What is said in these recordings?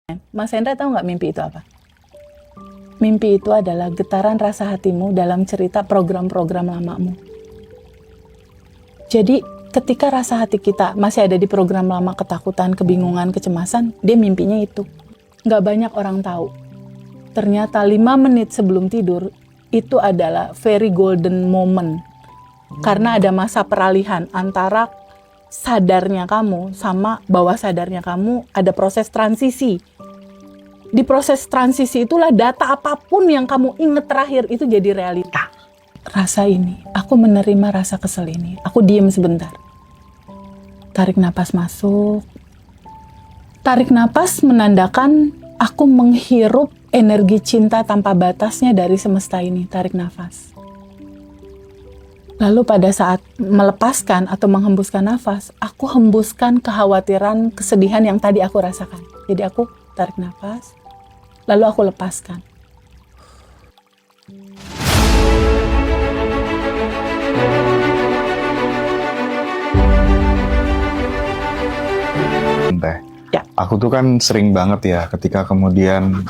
Mas Hendra tahu nggak mimpi itu apa? Mimpi itu adalah getaran rasa hatimu dalam cerita program-program lamamu. Jadi ketika rasa hati kita masih ada di program lama, ketakutan, kebingungan, kecemasan, dia mimpinya itu. Nggak banyak orang tahu. Ternyata 5 menit sebelum tidur, itu adalah very golden moment. Karena ada masa peralihan antara sadarnya kamu sama bawah sadarnya kamu, ada proses transisi. Di proses transisi itulah data apapun yang kamu ingat terakhir itu jadi realita. Rasa ini, aku menerima rasa kesel ini. Aku diem sebentar. Tarik napas masuk. Tarik napas menandakan aku menghirup energi cinta tanpa batasnya dari semesta ini. Tarik nafas. Lalu pada saat melepaskan atau menghembuskan nafas, aku hembuskan kekhawatiran, kesedihan yang tadi aku rasakan. Jadi aku tarik nafas, lalu aku lepaskan. Ya. Aku tuh kan sering banget ya ketika kemudian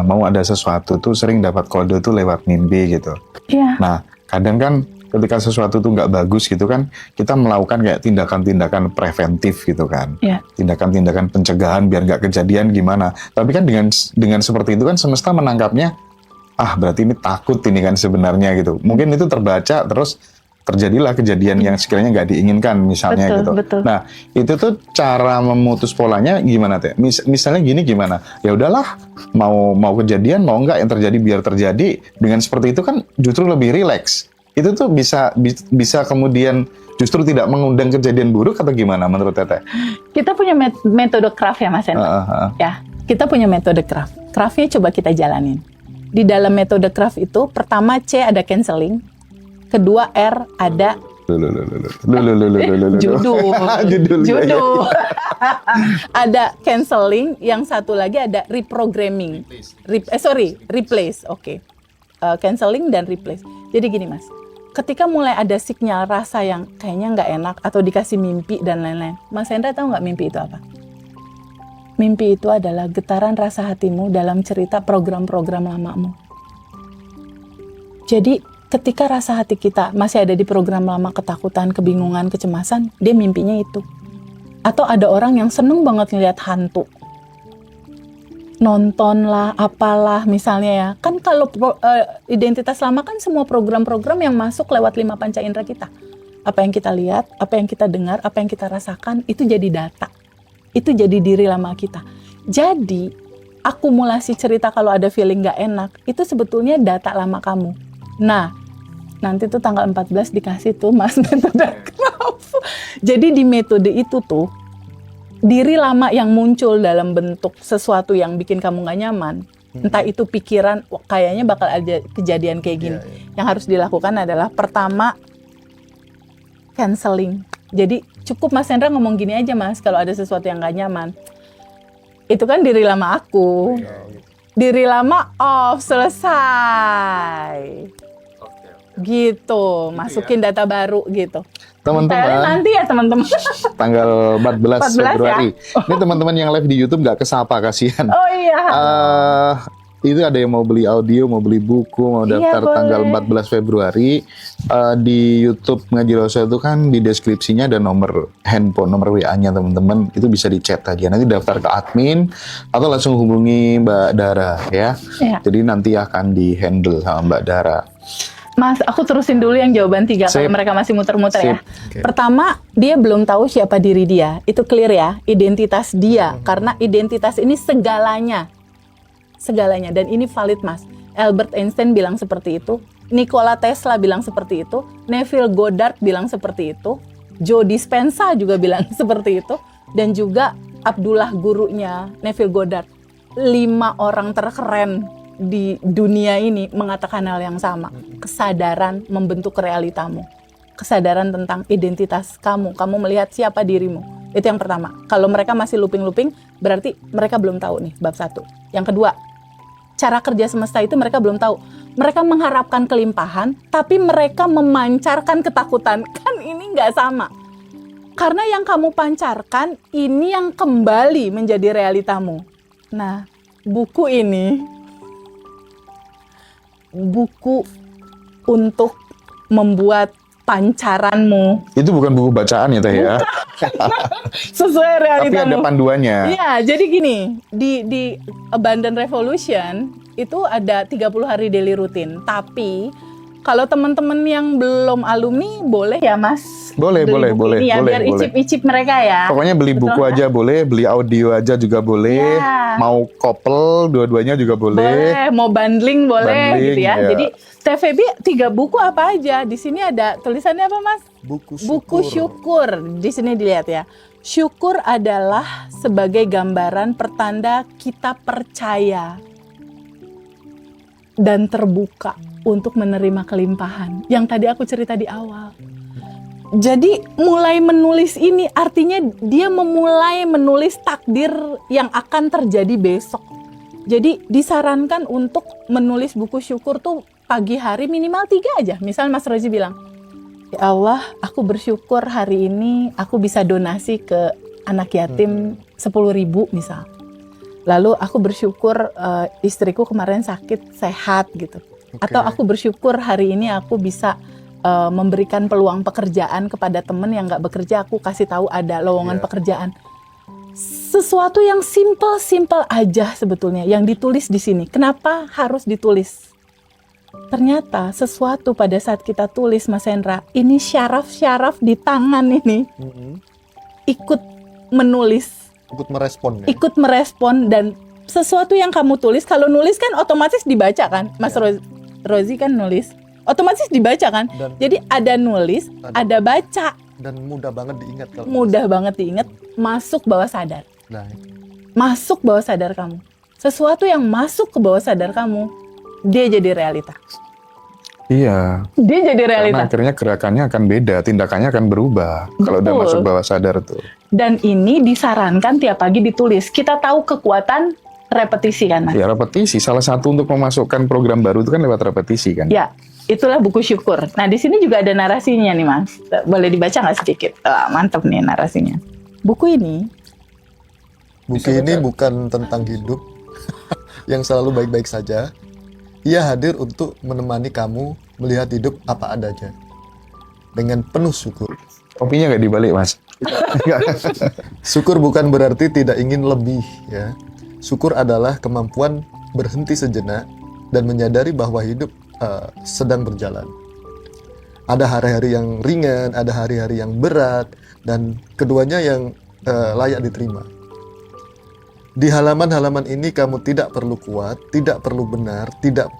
mau ada sesuatu tuh sering dapat kode tuh lewat mimpi gitu. Iya. Nah kadang kan ketika sesuatu tuh nggak bagus gitu kan, kita melakukan kayak tindakan-tindakan preventif gitu kan. Iya. Tindakan-tindakan pencegahan biar nggak kejadian gimana. Tapi kan dengan seperti itu kan semesta menangkapnya, berarti ini takut ini kan sebenarnya gitu. Mungkin itu terbaca terus terjadilah kejadian yang sekiranya nggak diinginkan misalnya gitu. Betul. Nah itu tuh cara memutus polanya gimana teh? Misalnya gini gimana? Ya udahlah mau kejadian mau nggak yang terjadi biar terjadi. Dengan seperti itu kan justru lebih rileks. Itu tuh bisa kemudian justru tidak mengundang kejadian buruk atau gimana menurut teteh? Kita punya metode craft ya Mas Hendra. Ya, kita punya metode craft. Craftnya coba kita jalanin. Di dalam metode craft itu pertama C ada canceling. Kedua R ada judul. Ada canceling, yang satu lagi ada reprogramming. Replace. Oke. Canceling dan replace. Jadi gini Mas, ketika mulai ada sinyal rasa yang kayaknya nggak enak atau dikasih mimpi dan lain-lain, Mas Hendra tahu nggak mimpi itu apa? Mimpi itu adalah getaran rasa hatimu dalam cerita program-program lamamu. Jadi ketika rasa hati kita masih ada di program lama, ketakutan, kebingungan, kecemasan, dia mimpinya itu. Atau ada orang yang seneng banget ngeliat hantu. Nonton lah, apalah misalnya ya. Kan kalau identitas lama kan semua program-program yang masuk lewat 5 panca indera kita. Apa yang kita lihat, apa yang kita dengar, apa yang kita rasakan, itu jadi data. Itu jadi diri lama kita. Jadi, akumulasi cerita kalau ada feeling gak enak, itu sebetulnya data lama kamu. Nah, nanti tuh tanggal 14 dikasih tuh Mas metode craft. Jadi di metode itu tuh, diri lama yang muncul dalam bentuk sesuatu yang bikin kamu gak nyaman, entah itu pikiran, kayaknya bakal ada kejadian kayak gini. Yang harus dilakukan adalah pertama, canceling. Jadi cukup Mas Hendra ngomong gini aja Mas, kalau ada sesuatu yang gak nyaman. Itu kan diri lama aku. Diri lama off, selesai. Gitu, masukin data baru gitu. Teman-teman, nanti ya teman-teman. tanggal 14 Februari. Ya? Ini teman-teman yang live di YouTube nggak kesapa, kasihan. Oh iya. Itu ada yang mau beli audio, mau beli buku, mau daftar tanggal 14 Februari. Di YouTube Ngaji Rasul itu kan di deskripsinya ada nomor handphone, nomor WA-nya teman-teman. Itu bisa di-chat aja. Nanti daftar ke admin atau langsung hubungi Mbak Dara ya. Jadi nanti akan di-handle sama Mbak Dara. Mas, aku terusin dulu yang jawaban 3 kalau mereka masih muter-muter ya. Okay. Pertama, dia belum tahu siapa diri dia. Itu clear ya, identitas dia. Karena identitas ini segalanya. Segalanya, dan ini valid Mas. Albert Einstein bilang seperti itu. Nikola Tesla bilang seperti itu. Neville Goddard bilang seperti itu. Joe Dispenza juga bilang seperti itu. Dan juga Abdullah gurunya Neville Goddard. 5 orang terkeren di dunia ini mengatakan hal yang sama. Kesadaran membentuk realitamu. Kesadaran tentang identitas kamu. Kamu melihat siapa dirimu. Itu yang pertama. Kalau mereka masih looping-looping, berarti mereka belum tahu nih bab 1. Yang kedua, cara kerja semesta itu mereka belum tahu. Mereka mengharapkan kelimpahan, tapi mereka memancarkan ketakutan. Kan ini nggak sama. Karena yang kamu pancarkan, ini yang kembali menjadi realitamu. Nah, buku ini buku untuk membuat pancaranmu Itu bukan buku bacaan ya Teh ya. sesuai Tapi realitamu. ada panduannya. Iya, jadi gini, di Abundant Revolution itu ada 30 hari daily routine. Tapi kalau teman-teman yang belum alumni boleh ya Mas? Boleh, beli buku boleh, ini ya, boleh, biar boleh. icip-icip mereka ya. Pokoknya beli Betul buku nggak? aja boleh, beli audio aja juga boleh, Ya. mau couple dua-duanya juga boleh. Mau bundling boleh Bundling, gitu ya. ya. Jadi TVB 3 buku apa aja? Di sini ada tulisannya apa Mas? Buku syukur. Di sini dilihat ya. Syukur adalah sebagai gambaran pertanda kita percaya dan terbuka untuk menerima kelimpahan. Yang tadi aku cerita di awal. Jadi mulai menulis ini artinya dia memulai menulis takdir yang akan terjadi besok. Jadi disarankan untuk menulis buku syukur tuh pagi hari minimal 3 aja. Misal Mas Rozi bilang, ya Allah, aku bersyukur hari ini aku bisa donasi ke anak yatim 10.000 misal. Lalu aku bersyukur istriku kemarin sakit sehat gitu. Atau aku bersyukur hari ini aku bisa memberikan peluang pekerjaan kepada temen yang nggak bekerja, aku kasih tahu ada lowongan pekerjaan. Sesuatu yang simple aja sebetulnya yang ditulis di sini. Kenapa harus ditulis? Ternyata sesuatu pada saat kita tulis, Mas Hendra, ini syaraf-syaraf di tangan ini ikut menulis, ikut merespon, dan sesuatu yang kamu tulis, kalau nulis kan otomatis dibaca kan, Mas Rozi kan nulis, otomatis dibaca kan. Jadi ada nulis, ada baca. Dan mudah banget diingat kalau mudah banget diingat, masuk bawah sadar. Nah, Masuk bawah sadar kamu. Sesuatu yang masuk ke bawah sadar kamu, dia jadi realita. Iya. Dia jadi Karena realita. akhirnya gerakannya akan beda, tindakannya akan berubah kalau udah Betul. masuk bawah sadar tuh. Dan ini disarankan tiap pagi ditulis. Kita tahu kekuatan repetisi kan, Mas? Ya repetisi, salah satu untuk memasukkan program baru itu kan lewat repetisi kan. Ya, itulah buku syukur. Nah, di sini juga ada narasinya nih, Mas. Boleh dibaca nggak sedikit? Mantap nih narasinya. Buku ini bukan tentang hidup yang selalu baik-baik saja. Ia hadir untuk menemani kamu melihat hidup apa adanya dengan penuh syukur. Kopinya nggak dibalik Mas. Syukur bukan berarti tidak ingin lebih, ya. Syukur adalah kemampuan berhenti sejenak dan menyadari bahwa hidup sedang berjalan. Ada hari-hari yang ringan, ada hari-hari yang berat, dan keduanya yang layak diterima. Di halaman-halaman ini kamu tidak perlu kuat, tidak perlu benar, tidak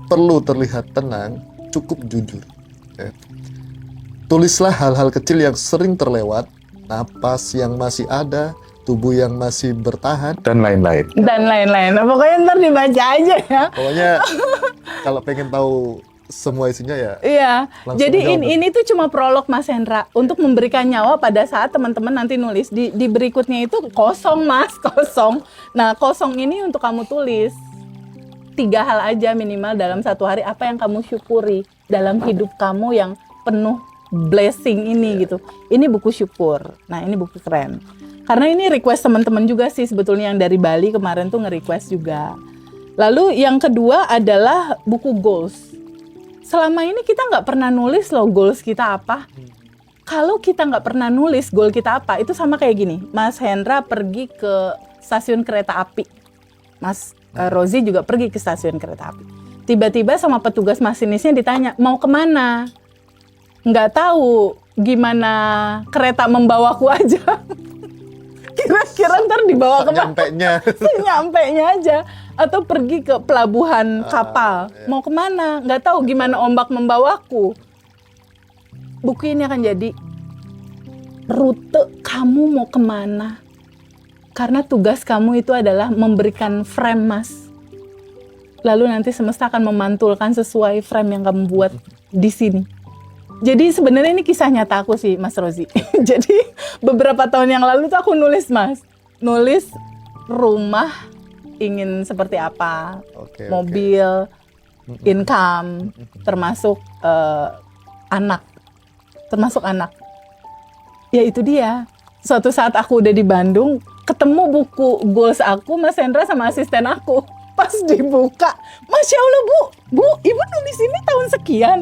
perlu terlihat tenang, cukup jujur. Ya. Tulislah hal-hal kecil yang sering terlewat, napas yang masih ada, tubuh yang masih bertahan, Dan lain-lain. dan lain-lain. Nah, pokoknya ntar dibaca aja ya. Pokoknya kalau pengen tahu semua isinya ya. Iya, Langsung jadi jawab. ini tuh cuma prolog Mas Hendra untuk memberikan nyawa pada saat teman-teman nanti nulis di berikutnya itu kosong Mas, kosong. Nah, kosong ini untuk kamu tulis 3 hal aja minimal dalam satu hari, apa yang kamu syukuri dalam hidup kamu yang penuh blessing ini gitu. Ini buku syukur. Nah, ini buku keren. Karena ini request teman-teman juga sih sebetulnya yang dari Bali kemarin tuh nge-request juga. Lalu yang kedua adalah buku goals. Selama ini kita nggak pernah nulis loh goals kita apa. Kalau kita nggak pernah nulis goal kita apa, itu sama kayak gini. Mas Hendra pergi ke stasiun kereta api. Mas Rozi juga pergi ke stasiun kereta api. Tiba-tiba sama petugas masinisnya ditanya, mau kemana? Nggak tahu, gimana kereta membawaku aja. Kira-kira ntar dibawa kemana? Nyampenya aja. Atau pergi ke pelabuhan kapal, mau kemana? Nggak tahu gimana ombak membawaku. Buku ini akan jadi rute kamu mau kemana. Karena tugas kamu itu adalah memberikan frame, Mas. Lalu nanti semesta akan memantulkan sesuai frame yang kamu buat di sini. Jadi sebenarnya ini kisah nyata aku sih, Mas Rozi. Jadi beberapa tahun yang lalu tuh aku nulis, Mas. Nulis rumah ingin seperti apa, mobil, income, termasuk anak. Ya itu dia. Suatu saat aku udah di Bandung, ketemu buku goals aku, Mas Hendra sama asisten aku. Pas dibuka, Masya Allah Bu, Ibu nulis ini tahun sekian.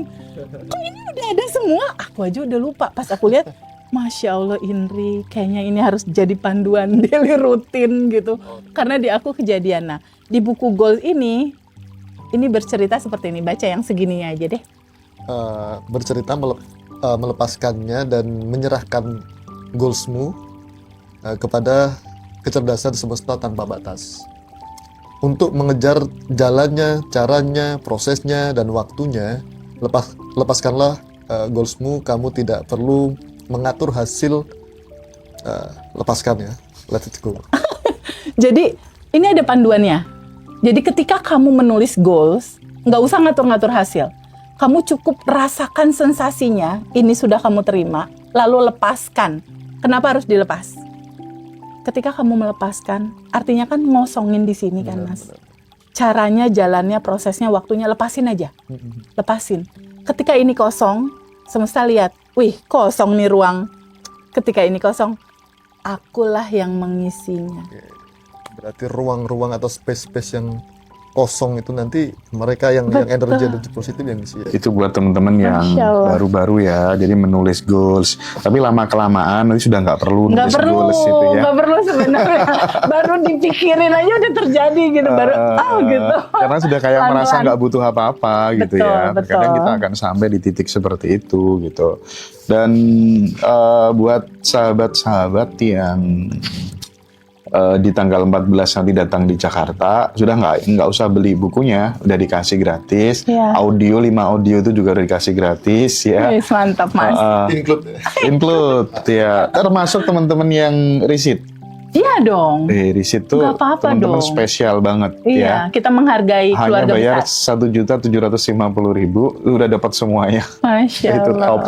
Kok ini udah ada semua? Aku aja udah lupa. Pas aku lihat, Masya Allah Indri, kayaknya ini harus jadi panduan daily rutin gitu. Karena di aku kejadian. Nah, di buku goals ini bercerita seperti ini. Baca yang segininya aja deh. Bercerita melepaskannya dan menyerahkan goalsmu kepada kecerdasan semesta tanpa batas. Untuk mengejar jalannya, caranya, prosesnya, dan waktunya, lepaskanlah goalsmu. Kamu tidak perlu mengatur hasil, lepaskan ya, let it go. Jadi ini ada panduannya. Jadi ketika kamu menulis goals, nggak usah ngatur-ngatur hasil. Kamu cukup rasakan sensasinya, ini sudah kamu terima, lalu lepaskan. Kenapa harus dilepas? Ketika kamu melepaskan, artinya kan ngosongin di sini kan Mas. Caranya, jalannya, prosesnya, waktunya, lepasin aja. Lepasin. Ketika ini kosong, semesta lihat, wih kosong nih ruang. Ketika ini kosong, akulah yang mengisinya. Berarti ruang-ruang atau space-space yang kosong itu nanti mereka yang energi positif yang isi ya. Itu buat teman-teman yang Masya Allah. baru-baru ya, jadi menulis goals. Tapi lama-kelamaan nanti sudah nggak perlu nulis goals itu ya. Nggak perlu sebenarnya. Baru dipikirin aja udah terjadi gitu. Baru gitu. Karena sudah kayak Pelan-pelan. merasa nggak butuh apa-apa gitu Betul, ya. betul. Kadang kita akan sampai di titik seperti itu gitu. Dan buat sahabat-sahabat yang di tanggal 14 nanti datang di Jakarta, sudah nggak usah beli bukunya, udah dikasih gratis. Iya. Audio 5 audio itu juga udah dikasih gratis ya. Wih, mantap Mas. Include. Ya, termasuk teman-teman yang riset. Iya dong. Riset tuh Nggak apa-apa teman-teman dong. spesial banget Iya, ya. kita menghargai Hanya keluarga bayar besar. 1.750.000, lu udah dapat semuanya. Masya Itu Allah. top.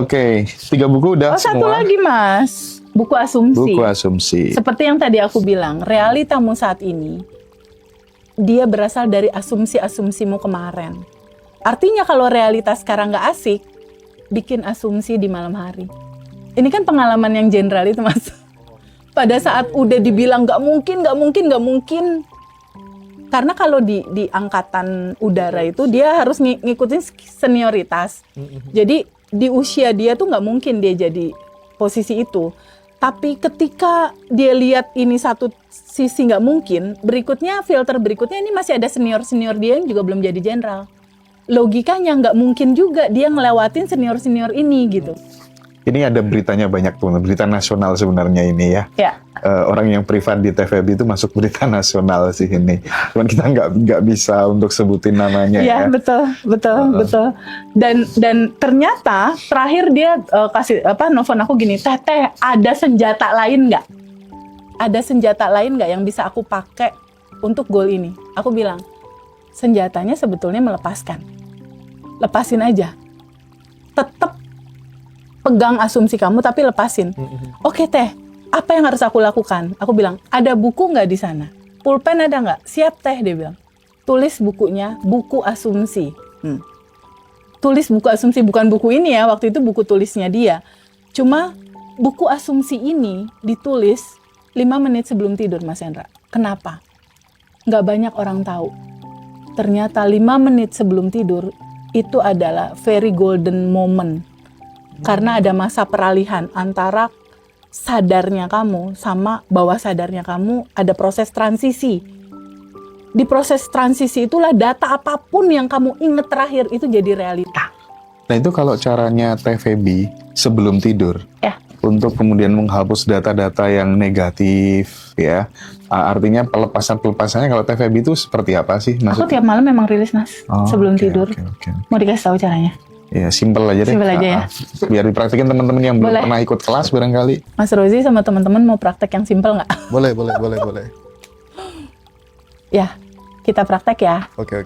Oke, 3 buku udah Oh, satu semua. lagi Mas. Buku asumsi. Buku asumsi. Seperti yang tadi aku bilang, realitamu saat ini, dia berasal dari asumsi-asumsimu kemarin. Artinya kalau realitas sekarang nggak asik, bikin asumsi di malam hari. Ini kan pengalaman yang general itu Mas. Pada saat udah dibilang nggak mungkin. Karena kalau di angkatan udara itu dia harus ngikutin senioritas. Jadi di usia dia tuh nggak mungkin dia jadi posisi itu. Tapi ketika dia lihat ini satu sisi nggak mungkin, filter berikutnya ini masih ada senior dia yang juga belum jadi jenderal. Logikanya nggak mungkin juga dia ngelewatin senior ini gitu. Ini ada beritanya banyak tuh, berita nasional sebenarnya ini ya. Ya. Orang yang privat di TVB itu masuk berita nasional sih ini. Cuman kita nggak bisa untuk sebutin namanya ya. Iya, betul. Dan ternyata terakhir dia nelfon aku gini, Teh, ada senjata lain nggak? Ada senjata lain nggak yang bisa aku pakai untuk goal ini? Aku bilang, senjatanya sebetulnya melepaskan. Lepasin aja. Tetap pegang asumsi kamu tapi lepasin. Oke Teh, apa yang harus aku lakukan? Aku bilang, ada buku nggak di sana? Pulpen ada nggak? Siap Teh, dia bilang. Tulis bukunya, buku asumsi. Tulis buku asumsi, bukan buku ini ya, waktu itu buku tulisnya dia. Cuma buku asumsi ini ditulis 5 menit sebelum tidur Mas Hendra. Kenapa? Nggak banyak orang tahu. Ternyata 5 menit sebelum tidur itu adalah very golden moment. Karena ada masa peralihan antara sadarnya kamu sama bawah sadarnya kamu, ada proses transisi. Di proses transisi itulah data apapun yang kamu ingat terakhir itu jadi realita. Nah itu kalau caranya TVB sebelum tidur, Ya. untuk kemudian menghapus data-data yang negatif ya. Artinya pelepasannya kalau TVB itu seperti apa sih? Aku tiap malam memang rilis Mas, sebelum tidur. Oke. Mau dikasih tahu caranya? Ya, simple aja deh. Simple aja ya. Biar dipraktekin teman-teman yang belum Boleh. pernah ikut kelas barangkali. Mas Rozi sama teman-teman mau praktek yang simple nggak? Boleh. Ya, kita praktek ya. Oke.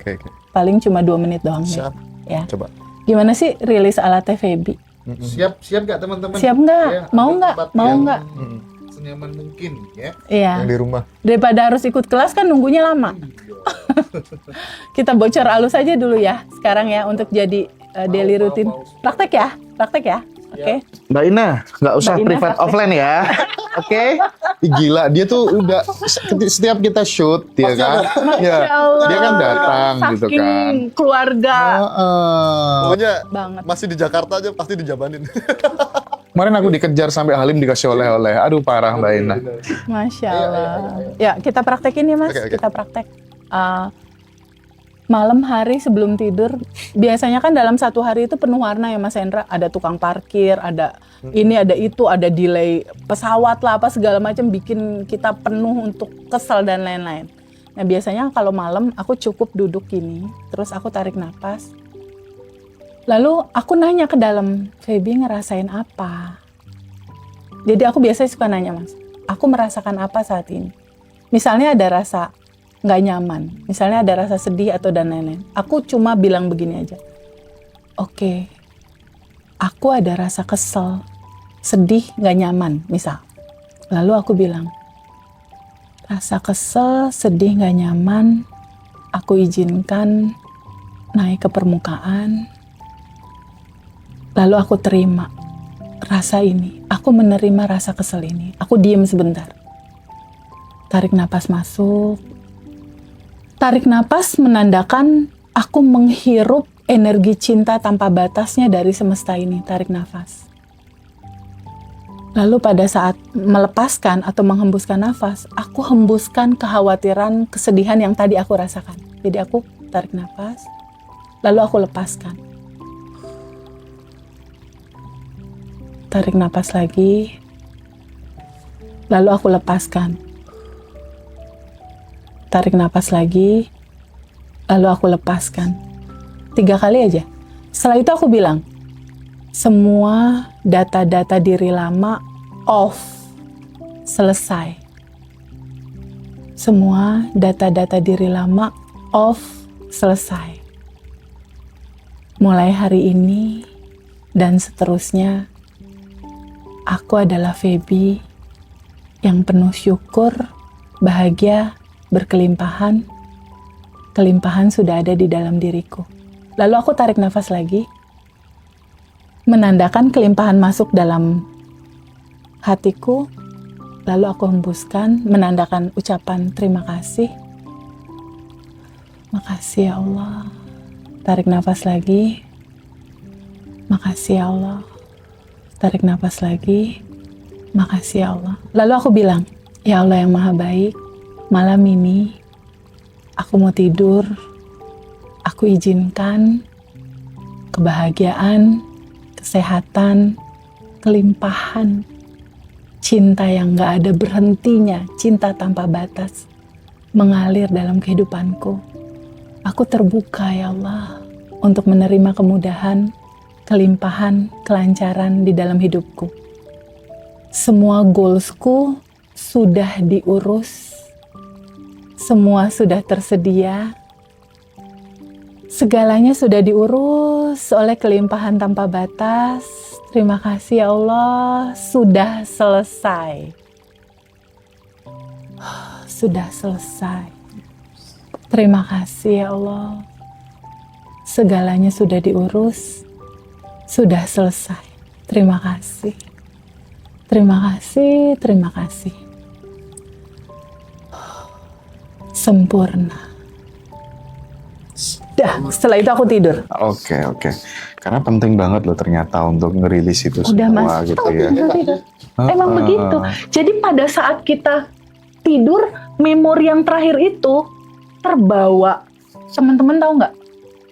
Paling cuma 2 menit doang. Siap. Ya. Coba. Gimana sih rilis ala TVB? Siap nggak teman-teman? Siap nggak? Ya, Mau ada nggak? tempat Mau yang nggak? senyaman mungkin ya. Iya. Yang di rumah. Daripada harus ikut kelas kan nunggunya lama. Kita bocor alus aja dulu ya sekarang ya untuk jadi daily rutin. Praktek ya. Oke. Mbak Ina, nggak usah Mbak Ina private praktek. offline ya. Oke. Ih, gila, dia tuh udah setiap kita shoot, dia kan, ya, Masya Allah. dia kan datang gitu Saking kan. keluarga Heeh. Pokoknya banget. masih di Jakarta aja pasti dijabanin. Kemarin aku dikejar sampai Halim dikasih oleh-oleh. Aduh parah Mbak Ina. Masya Allah. Ya, kita praktekin ya Mas. Oke. Kita praktek. Malam hari sebelum tidur, biasanya kan dalam satu hari itu penuh warna ya Mas Hendra. Ada tukang parkir, ada ini, ada itu, ada delay pesawat lah, apa segala macam bikin kita penuh untuk kesel dan lain-lain. Nah biasanya kalau malam aku cukup duduk gini, terus aku tarik napas. Lalu aku nanya ke dalam, Feby ngerasain apa? Jadi aku biasanya suka nanya Mas, aku merasakan apa saat ini? Misalnya ada rasa nggak nyaman, misalnya ada rasa sedih atau dan lain-lain. Aku cuma bilang begini aja, oke, aku ada rasa kesel, sedih, nggak nyaman, misal. Lalu aku bilang, rasa kesel, sedih, nggak nyaman, aku izinkan naik ke permukaan. Lalu aku terima rasa ini, aku menerima rasa kesel ini. Aku diem sebentar, tarik napas masuk. Tarik napas menandakan aku menghirup energi cinta tanpa batasnya dari semesta ini. Tarik nafas. Lalu pada saat melepaskan atau menghembuskan nafas, aku hembuskan kekhawatiran, kesedihan yang tadi aku rasakan. Jadi aku tarik nafas, lalu aku lepaskan. Tarik nafas lagi, lalu aku lepaskan. Tarik napas lagi, lalu aku lepaskan. 3 kali aja. Setelah itu aku bilang, semua data-data diri lama off, selesai. Semua data-data diri lama off, selesai. Mulai hari ini dan seterusnya, aku adalah Feby yang penuh syukur, bahagia, berkelimpahan. Kelimpahan sudah ada di dalam diriku. Lalu aku tarik nafas lagi, menandakan kelimpahan masuk dalam hatiku. Lalu aku hembuskan, menandakan ucapan terima kasih. Makasih ya Allah. Tarik nafas lagi. Makasih ya Allah. Tarik nafas lagi. Makasih ya Allah. Lalu aku bilang, ya Allah yang maha baik, malam ini aku mau tidur, aku izinkan kebahagiaan, kesehatan, kelimpahan, cinta yang gak ada berhentinya, cinta tanpa batas, mengalir dalam kehidupanku. Aku terbuka ya Allah untuk menerima kemudahan, kelimpahan, kelancaran di dalam hidupku. Semua goalsku sudah diurus, semua sudah tersedia, segalanya sudah diurus oleh kelimpahan tanpa batas. Terima kasih ya Allah, sudah selesai. Sudah selesai. Terima kasih ya Allah, segalanya sudah diurus, sudah selesai. Terima kasih. Terima kasih, terima kasih. Sempurna. Dah, setelah itu aku tidur. Oke. Karena penting banget loh ternyata untuk ngerilis itu Udah semua Mas, gitu aku ya. tidur. Emang begitu. Jadi pada saat kita tidur, memori yang terakhir itu terbawa. Teman-teman tahu nggak?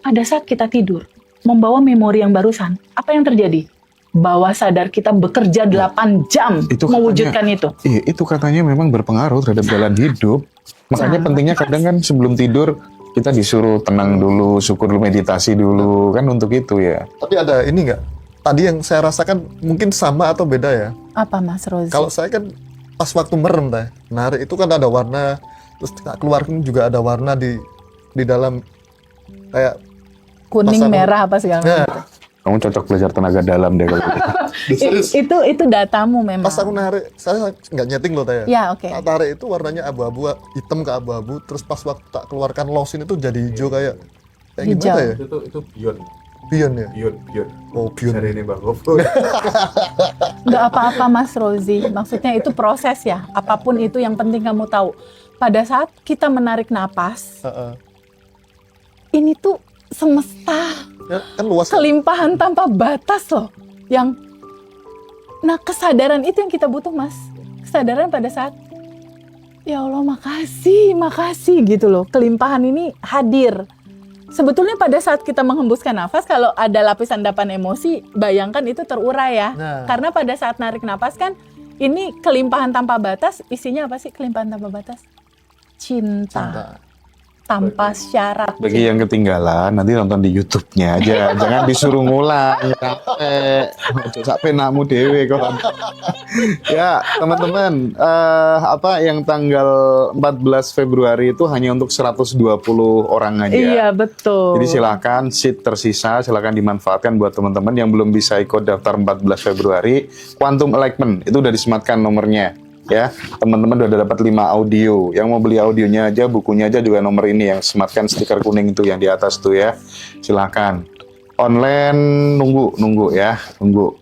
Pada saat kita tidur, membawa memori yang barusan, apa yang terjadi? Bawah sadar kita bekerja 8 jam Itu mewujudkan itu. Iya, itu katanya memang berpengaruh terhadap jalan hidup. Makanya Sangat. pentingnya kadang kan sebelum tidur kita disuruh tenang dulu, syukur dulu, meditasi dulu, kan untuk itu ya. Tapi ada ini nggak? Tadi yang saya rasakan mungkin sama atau beda ya? Apa Mas Rozi? Kalau saya kan pas waktu merem teh, narik itu kan ada warna, terus keluarkan juga ada warna di dalam kayak Kuning, pasang- merah, apa segala ya, macam. Kamu cocok belajar tenaga dalam deh kalau gitu. Itu datamu memang. pas aku narik, saya nggak nyeting loh teh. Ya, oke. Tak tarik itu warnanya abu-abu, hitam ke abu-abu, terus pas waktu tak keluarkan losin itu jadi hijau kayak Hijau. gimana ya? Itu beyond. Pion ya? Pion. Oh, pion. Hari ini Bang Gofur. Nggak apa-apa Mas Rozi, maksudnya itu proses ya. Apapun itu yang penting kamu tahu. Pada saat kita menarik napas, ini tuh semesta, Ya, kan luas. kelimpahan tanpa batas loh. Nah kesadaran itu yang kita butuh Mas. Kesadaran pada saat, ya Allah makasih gitu loh. Kelimpahan ini hadir. Sebetulnya pada saat kita menghembuskan nafas, kalau ada lapisan endapan emosi, bayangkan itu terurai ya. Nah. Karena pada saat narik nafas kan, ini kelimpahan tanpa batas, isinya apa sih kelimpahan tanpa batas? Cinta. Tanpa syarat. Bagi yang ketinggalan, nanti nonton di YouTube-nya aja. Jangan disuruh ngulang. Capek. Sampai nakmu dewe kok. Ya, teman-teman. Yang tanggal 14 Februari itu hanya untuk 120 orang aja. Iya, betul. Jadi silakan, seat tersisa, silakan dimanfaatkan buat teman-teman yang belum bisa ikut daftar 14 Februari. Quantum Enlightenment, itu udah disematkan nomornya. Ya, teman-teman udah dapat 5 audio. Yang mau beli audionya aja, bukunya aja juga nomor ini yang sematkan stiker kuning itu yang di atas tuh ya. Silakan. Online nunggu ya, tunggu.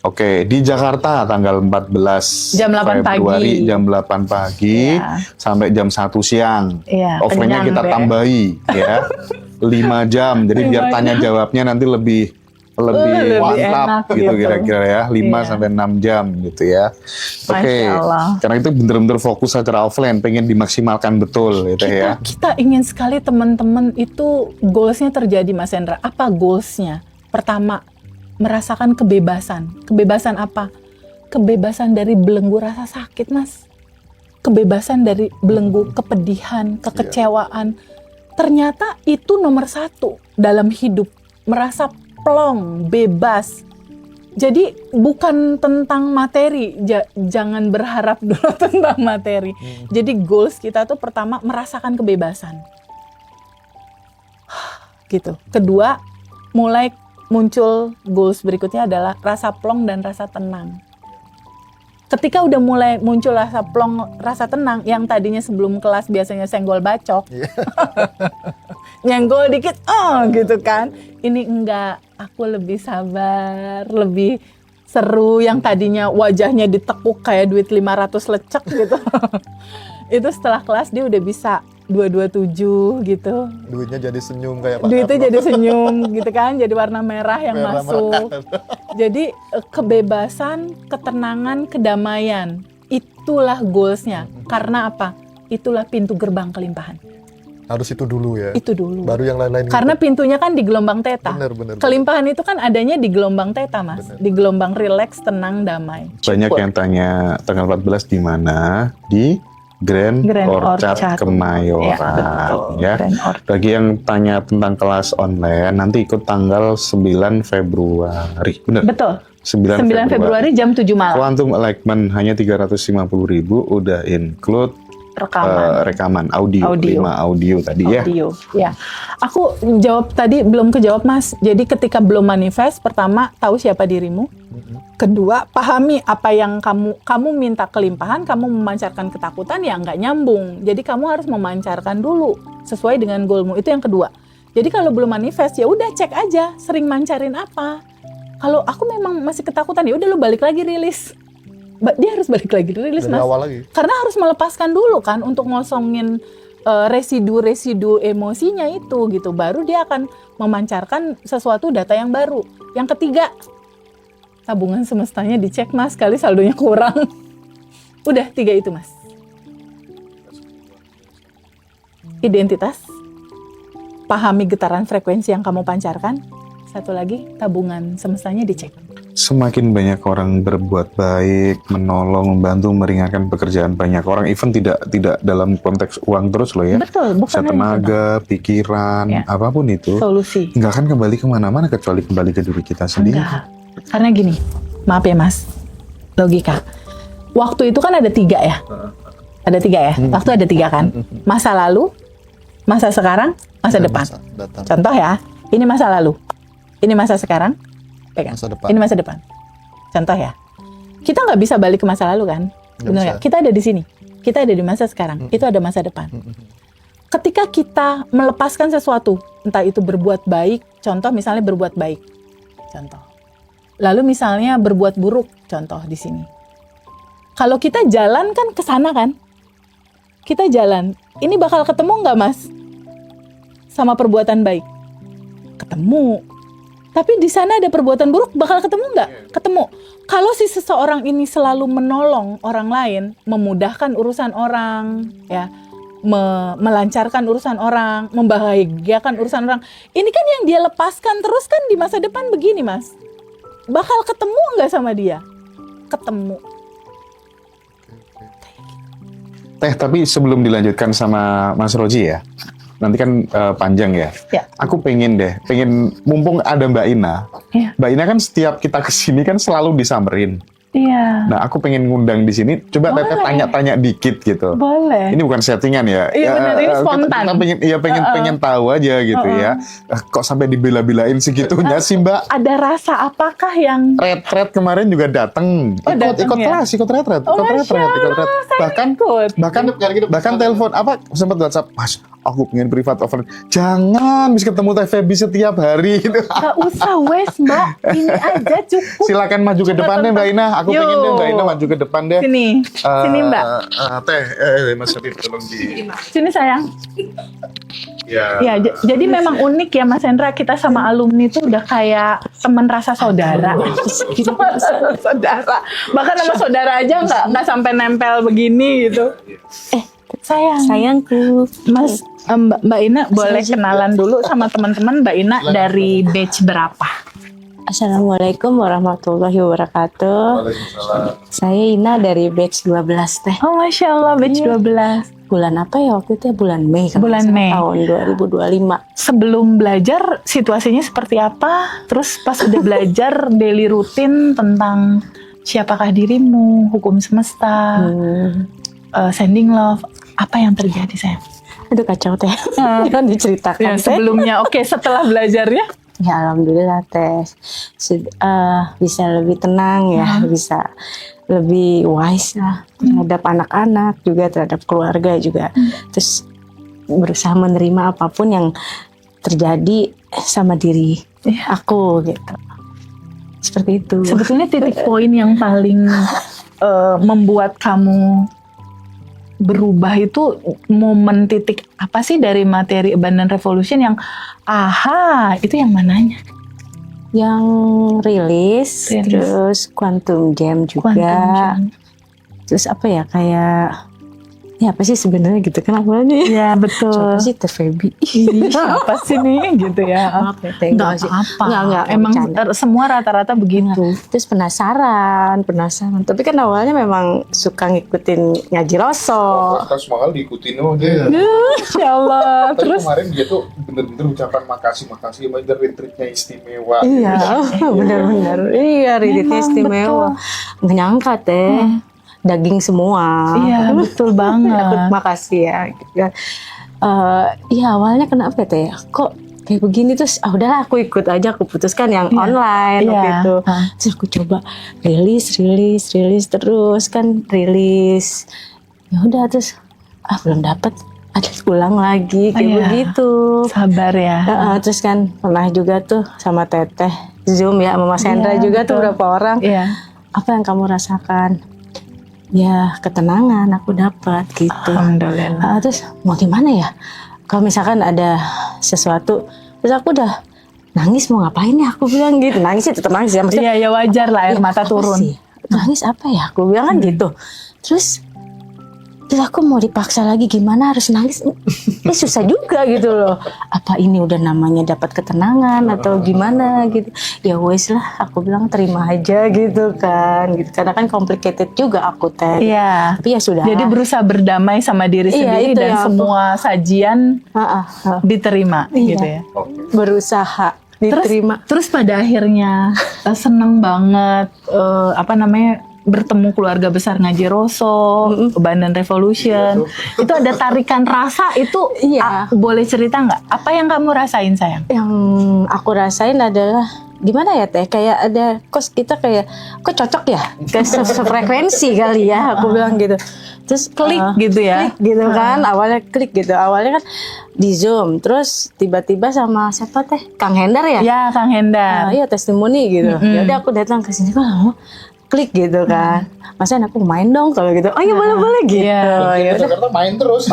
Oke, di Jakarta tanggal 14 Jam 8 Februari pagi. jam 8 pagi Iya. sampai jam 1 siang. Iya, Offline-nya kenyang kita deh. tambahi ya. 5 jam. Jadi biar 5 tanya jam. jawabnya nanti lebih lebih mantap enak gitu gitu. kira-kira ya. 5 Iya. sampai 6 jam gitu ya. Oke. Masya Allah. Karena itu bener-bener fokus secara offline, pengen dimaksimalkan betul gitu ya. Kita ingin sekali teman-teman itu goalsnya terjadi Mas Hendra. Apa goalsnya? Pertama, merasakan kebebasan. Kebebasan apa? Kebebasan dari belenggu rasa sakit Mas. Kebebasan dari belenggu kepedihan, kekecewaan. Ternyata itu nomor 1 dalam hidup. Merasa plong, bebas. Jadi bukan tentang materi, jangan berharap dulu tentang materi. Jadi goals kita tuh pertama merasakan kebebasan. Gitu. Kedua, mulai muncul goals berikutnya adalah rasa plong dan rasa tenang. Ketika udah mulai muncul rasa plong, rasa tenang, yang tadinya sebelum kelas biasanya senggol bacok, nyenggol dikit, gitu kan. Ini enggak, aku lebih sabar, lebih seru. Yang tadinya wajahnya ditekuk kayak duit 500 lecek gitu. Itu setelah kelas dia udah bisa 227 gitu. Duitnya jadi senyum kayak Pak Duitnya Karno. jadi senyum gitu kan, jadi warna merah yang Merah masuk. melekat. Jadi kebebasan, ketenangan, kedamaian, itulah goalsnya. Karena apa? Itulah pintu gerbang kelimpahan. Harus itu dulu ya. Itu dulu. Baru yang lain-lain. Karena pintunya kan di gelombang theta. Bener. Kelimpahan itu kan adanya di gelombang theta, Mas. Bener. Di gelombang rileks, tenang, damai. Banyak yang tanya tanggal 14 di mana? Di Grand Orchard Kemayoran Ya, betul. ya. Grand Orchard. Bagi yang tanya tentang kelas online, nanti ikut tanggal 9 Februari. Bener? Betul. 9 Februari jam 7 malam. Quantum Enlightenment hanya 350.000, udah include rekaman audio. 5 audio tadi ya. Audio. Ya. Aku jawab tadi belum kejawab Mas. Jadi ketika belum manifest, pertama tahu siapa dirimu. Kedua, pahami apa yang kamu minta kelimpahan, kamu memancarkan ketakutan ya nggak nyambung. Jadi kamu harus memancarkan dulu sesuai dengan goalmu. Itu yang kedua. Jadi kalau belum manifest ya udah cek aja sering mancarin apa. Kalau aku memang masih ketakutan ya udah lu balik lagi rilis. Dia harus balik lagi rilis dari Mas. awal lagi. Karena harus melepaskan dulu kan untuk ngosongin residu-residu emosinya itu gitu. Baru dia akan memancarkan sesuatu data yang baru. Yang ketiga, tabungan semestanya dicek Mas, kali saldonya kurang. Udah 3 itu Mas. Identitas, pahami getaran frekuensi yang kamu pancarkan. Satu lagi, tabungan semestanya dicek. Semakin banyak orang berbuat baik, menolong, membantu, meringankan pekerjaan banyak orang, even tidak dalam konteks uang terus loh ya. Betul, Bisa bukan hanya tenaga, pikiran, Ya. apapun itu, solusi. nggak akan kembali kemana-mana kecuali kembali ke diri kita sendiri. Enggak. Karena gini, maaf ya Mas, logika. Waktu itu kan ada 3 ya? Ada 3 ya? Waktu ada 3 kan? Masa lalu, masa sekarang, masa depan. Masa datang. Contoh ya, ini masa lalu. Ini masa sekarang, pegang. Masa depan. Ini masa depan. Contoh ya. Kita nggak bisa balik ke masa lalu kan? Nggak Benar bisa. nggak? Kita ada di sini. Kita ada di masa sekarang. Itu ada masa depan. ketika kita melepaskan sesuatu, entah itu berbuat baik, contoh misalnya berbuat baik, contoh. Lalu misalnya berbuat buruk, contoh di sini. Kalau kita jalan kan ke sana kan? Kita jalan, ini bakal ketemu nggak Mas? Sama perbuatan baik? Ketemu. Tapi di sana ada perbuatan buruk, bakal ketemu nggak? Ketemu. Kalau si seseorang ini selalu menolong orang lain, memudahkan urusan orang, ya, melancarkan urusan orang, membahagiakan urusan orang, ini kan yang dia lepaskan terus kan di masa depan begini Mas. Bakal ketemu nggak sama dia? Ketemu. Teh, tapi sebelum dilanjutkan sama Mas Roji ya, nanti kan panjang ya. Ya. Aku pengen mumpung ada Mbak Ina. Ya. Mbak Ina kan setiap kita kesini kan selalu disamperin. Iya. Nah, aku pengen ngundang di sini. Coba Boleh. Teteh tanya-tanya dikit gitu. Boleh. Ini bukan settingan ya. Iya, benar, ini spontan. Kita pengen tahu aja gitu ya. Kok sampai dibela-belain segitunya sih Mbak? Ada rasa apakah yang Retret kemarin juga datang. datang Ikut ya? kelas, ikut retret. Bahkan telepon apa sempat WhatsApp, Mas, aku pengen privat over. Jangan, bisa ketemu Teh Feby setiap hari gitu. gak usah wes Mbak, ini aja cukup. Silakan maju ke depan deh Mbak Ina. Aku Yo. pengen deh Mbak Ina maju ke depan deh. Sini Mbak. Teh, Mas Habib tolong di. Sini sayang. Ya. Ya, jadi memang unik ya Mas Hendra, kita sama alumni itu udah kayak teman rasa saudara. Saudara. Bahkan sama saudara aja nggak sampai nempel begini gitu. Sayangku. Mas, Mbak Ina boleh kenalan dulu sama teman-teman. Mbak Ina dari batch berapa? Assalamualaikum warahmatullahi wabarakatuh. Saya Ina dari batch 12 teh. Oh Masya Allah, batch 12. Bulan apa ya waktu itu ya? Bulan Mei. kalau Bulan nggak salah, Mei. Tahun 2025. Sebelum belajar situasinya seperti apa? Terus pas udah belajar daily rutin tentang siapakah dirimu, hukum semesta, sending love, apa yang terjadi sayang? Aduh kacau teh. Jangan diceritakan Ya, teh. sebelumnya oke, setelah belajarnya Ya alhamdulillah teh. Bisa lebih tenang ya, bisa lebih wise lah terhadap anak-anak juga, terhadap keluarga juga. Terus berusaha menerima apapun yang terjadi sama diri aku gitu. Seperti itu. sebetulnya titik poin yang paling membuat kamu berubah itu momen titik apa sih dari materi Abundant Revolution yang aha, itu yang mananya? Yang rilis. Terus Quantum Jam juga. Quantum Jam. Terus apa ya, kayak ya apa sih sebenarnya gitu kan awalnya? Ya betul. Siapa sih Teh Feby? Apa sih nih gitu ya? Maaf ya Teh. Enggak apa. Enggak, Emang bercanda. semua rata-rata begitu. Terus penasaran. Tapi kan awalnya memang suka ngikutin ngaji Rasul. Kita semua kali diikutin sama dia. Insya Allah. Tapi Terus kemarin dia tuh bener-bener ucapan makasih sama retreatnya istimewa. Iya, benar-benar. Iya, retreatnya Memang, istimewa. Nggak nyangka Teh. Daging semua. iya betul banget. Makasih ya. Iya awalnya kenapa Teh? Kok kayak begini, terus udahlah aku ikut aja, aku putuskan yang online waktu itu. Terus aku coba rilis terus kan rilis. Ya udah terus belum dapat, ada ulang lagi kayak begitu. Sabar ya. Terus kan pernah juga tuh sama Teteh Zoom ya sama Mas Hendra juga tuh beberapa orang. Iya. Apa yang kamu rasakan? Ya ketenangan aku dapat gitu. Alhamdulillah. Terus mau gimana ya? Kalau misalkan ada sesuatu, terus aku udah nangis mau ngapain ya? Aku bilang gitu. Nangis sih tetap nangis ya. Maksudnya, Iya ya wajar lah air mata apa turun. sih? Nangis apa ya? Aku bilang kan gitu. Terus aku mau dipaksa lagi gimana harus nangis? Susah juga gitu loh. Apa ini udah namanya dapat ketenangan atau gimana gitu? Ya wes lah, aku bilang terima aja gitu kan. Gitu. Karena kan complicated juga aku Teh. Iya. Tapi ya sudah. Jadi berusaha berdamai sama diri sendiri itu dan yang semua sajian diterima gitu ya. Berusaha diterima. Terus pada akhirnya seneng banget bertemu keluarga besar ngaji Rasul, Abundant Revolution. Itu ada tarikan rasa itu. Iya. Boleh cerita nggak? Apa yang kamu rasain sayang? Yang aku rasain adalah gimana ya Teh, kayak ada kita kayak kok cocok ya, kayak sefrekuensi kali ya, aku bilang gitu. Terus Klik gitu ya. klik gitu kan, awalnya klik gitu, awalnya kan di Zoom, terus tiba-tiba sama siapa teh, Kang Hendar ya? Ya, Kang Hendar. Iya testimoni gitu. Ya udah aku datang ke sini kok lama klik gitu kan. Masa aku main dong kalau gitu. Oh iya boleh gitu. Iya. Ya udah. Jakarta main terus.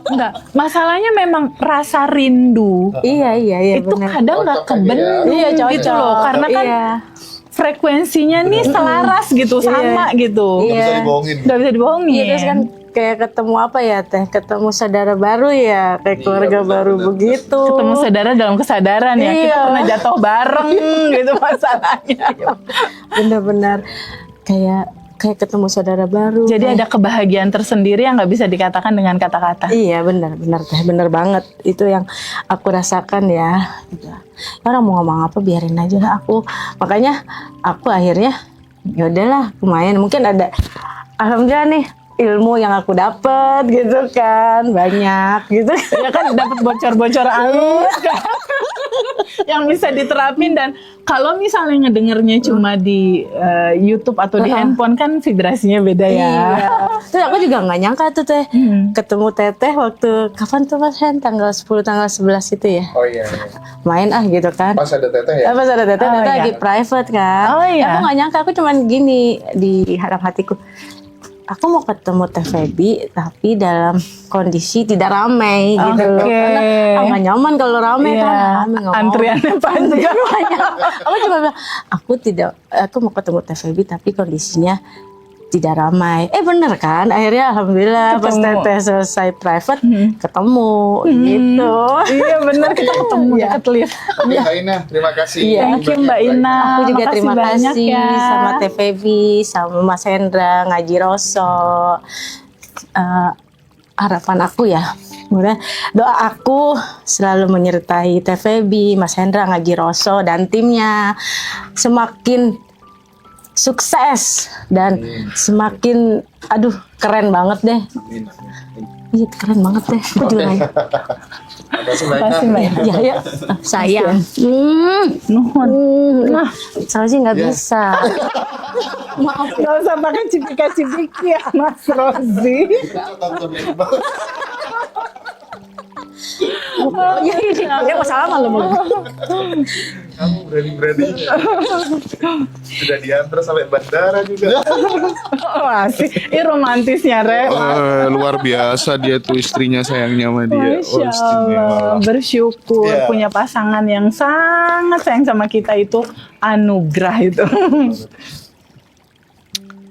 Enggak, masalahnya memang rasa rindu Iya itu benar. kadang nggak Cocok aja ya. kebendung Iya cocok. gitu loh, karena kan Iya. frekuensinya nih selaras gitu, sama gitu. Nggak bisa Iya. dibohongin. Nggak bisa dibohongin. Iya terus kan kayak ketemu apa ya teh? Ketemu saudara baru ya, kayak keluarga baru begitu. Ketemu saudara dalam kesadaran ya, kita Iya. pernah jatuh bareng gitu masalahnya. Benar-benar kayak ketemu saudara baru. Jadi ada kebahagiaan tersendiri yang nggak bisa dikatakan dengan kata-kata. Iya benar teh, benar banget itu yang aku rasakan ya. Gitu. Orang mau ngomong apa biarin aja aku. Makanya aku akhirnya ya udahlah lumayan mungkin ada alhamdulillah nih ilmu yang aku dapat gitu kan banyak gitu. Ya kan dapat bocor-bocor halus kan, yang bisa diterapin. Dan kalau misalnya ngedengernya cuma di YouTube atau di handphone kan vibrasinya beda ya. Iya. Terus aku juga nggak nyangka tuh teh ketemu teteh waktu kapan tuh Mas Hen tanggal 10 tanggal 11 itu ya. Oh iya. Main gitu kan. Pas ada teteh ya. Pas ada teteh, Oh, teteh iya. lagi private kan. Oh, iya. Aku nggak nyangka, aku cuman gini di dalam hatiku. Aku mau ketemu Teh Feby, tapi dalam kondisi tidak ramai gitu loh. Oke. Karena nggak nyaman kalau ramai Iya. kan. Ramai nggak mau. Antriannya panjang. Aku cuma bilang, aku mau ketemu Teh Feby, tapi kondisinya tidak ramai. Bener kan? Akhirnya alhamdulillah pas Ketemu. Teteh selesai private ketemu gitu. Iya benar, kita ketemu Iya. deket lift. Oke, Kak Ina, terima kasih. Iya. Thank you Mbak Ina. Aku juga Makasih terima banyak kasih ya. sama Teh Feby, sama Mas Hendra, Ngaji Roso. Harapan aku ya, mudah doa aku selalu menyertai Teh Feby, Mas Hendra, Ngaji Roso dan timnya semakin sukses dan semakin keren banget deh. Iya keren banget deh. Aku juga nanya. Makasih Makasih Mbak Ina. Ya ya sayang. Nuhun. Nah, saya sih nggak bisa. Maaf, nggak usah pakai cipika-cipiki ya Mas Rozi. Ya ini dia masalah malam. Kamu berani-beraninya. Sudah diantar sampai bandara juga. Oh, asik. Ini romantisnya, Re. Luar biasa dia tuh istrinya sayangnya sama dia. Masya Allah, bersyukur Iya. punya pasangan yang sangat sayang sama kita itu anugerah itu.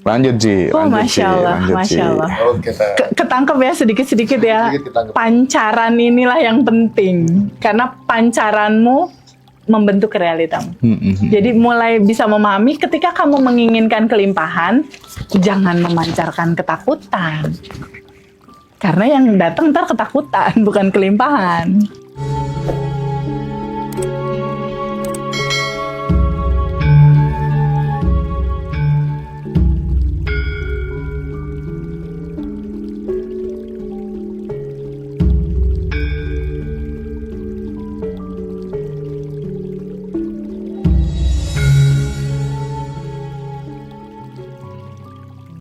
Lanjut Ji. Oh, Masya Allah, Masya Allah. Oke, kita. Ketangkep ya sedikit-sedikit ya. Sedikit ketangkep. Pancaran inilah yang penting. Karena pancaranmu membentuk realitamu. Jadi mulai bisa memahami ketika kamu menginginkan kelimpahan, jangan memancarkan ketakutan. Karena yang datang ntar ketakutan, bukan kelimpahan.